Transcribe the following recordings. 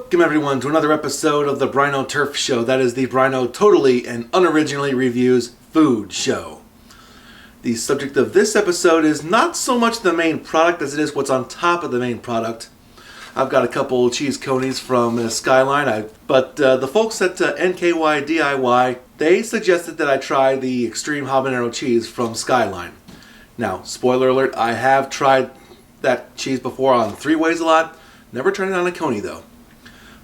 Welcome everyone to another episode of the Bryno T.U.R.F show. That is the Bryno totally and unoriginally reviews food show. The subject of this episode is not so much the main product as it is what's on top of the main product. I've got a couple cheese conies from Skyline, but the folks at NKY DIY, they suggested that I try the Extreme Habanero Cheese from Skyline. Now, spoiler alert, I have tried that cheese before on 3-Ways a lot. Never tried it on a coney though.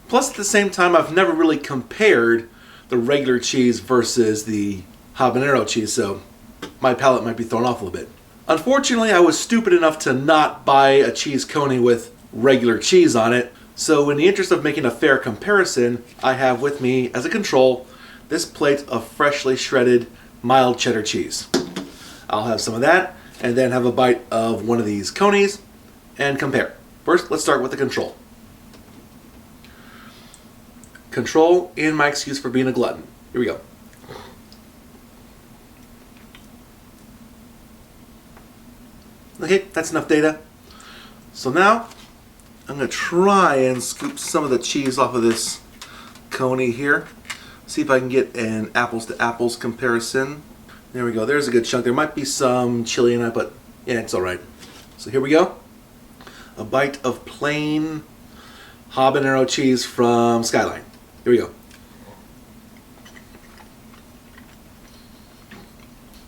Plus, at the same time, I've never really compared the regular cheese versus the habanero cheese, so my palate might be thrown off a little bit. Unfortunately, I was stupid enough to not buy a cheese coney with regular cheese on it, so in the interest of making a fair comparison, I have with me, as a control, this plate of freshly shredded mild cheddar cheese. I'll have some of that, and then have a bite of one of these conies, and compare. First, let's start with the control. Control and my excuse for being a glutton. Here we go. Okay, that's enough data. So now, I'm going to try and scoop some of the cheese off of this coney here. See if I can get an apples to apples comparison. There we go, there's a good chunk. There might be some chili in it, but yeah, it's alright. So here we go. A bite of plain habanero cheese from Skyline. Here we go.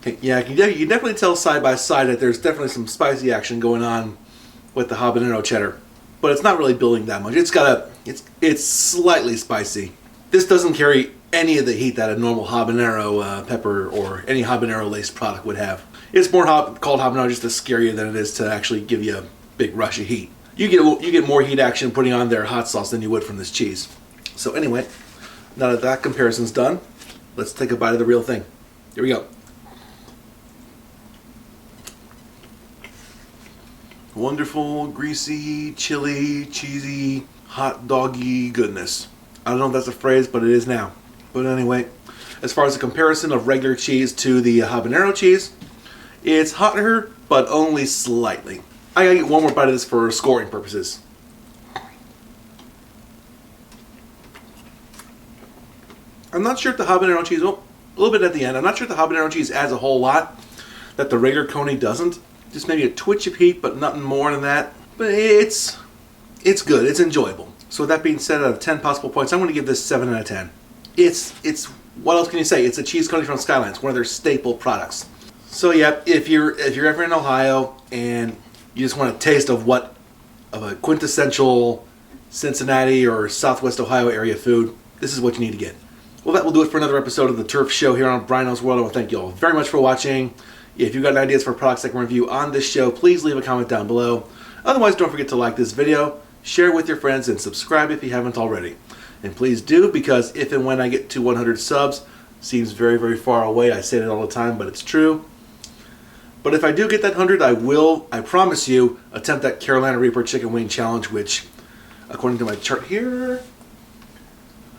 Okay, yeah, you can definitely tell side by side that there's definitely some spicy action going on with the habanero cheddar, but it's not really building that much. It's slightly spicy. This doesn't carry any of the heat that a normal habanero pepper or any habanero laced product would have. It's more called habanero just to scare you than it is to actually give you a big rush of heat. You get more heat action putting on their hot sauce than you would from this cheese. So anyway, now that that comparison's done, let's take a bite of the real thing. Here we go. Wonderful, greasy, chili, cheesy, hot doggy goodness. I don't know if that's a phrase, but it is now. But anyway, as far as the comparison of regular cheese to the habanero cheese, it's hotter, but only slightly. I gotta get one more bite of this for scoring purposes. I'm not sure if the habanero cheese, well, a little bit at the end, I'm not sure if the habanero cheese adds a whole lot that the regular coney doesn't. Just maybe a twitch of heat, but nothing more than that. But it's good, it's enjoyable. So with that being said, out of 10 possible points, I'm going to give this 7 out of 10. It's what else can you say? It's a cheese coney from Skyline. It's one of their staple products. So yeah, if you're ever in Ohio and you just want a taste of a quintessential Cincinnati or Southwest Ohio area food, this is what you need to get. Well, that will do it for another episode of the T.U.R.F show here on Bryno's World. I want to thank you all very much for watching. If you've got ideas for products I can review on this show, please leave a comment down below. Otherwise, don't forget to like this video, share it with your friends, and subscribe if you haven't already. And please do, because if and when I get to 100 subs, seems very, very far away. I say it all the time, but it's true. But if I do get that 100, I will, I promise you, attempt that Carolina Reaper Chicken Wing Challenge, which, according to my chart here,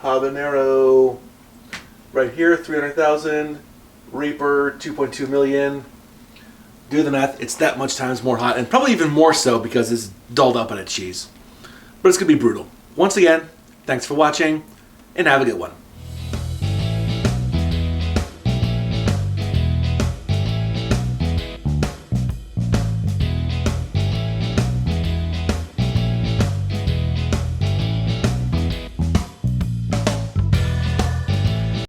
habanero right here, 300,000. Reaper, 2.2 million. Do the math, it's that much times more hot, and probably even more so because it's dulled up on its cheese. But it's going to be brutal. Once again, thanks for watching, and have a good one.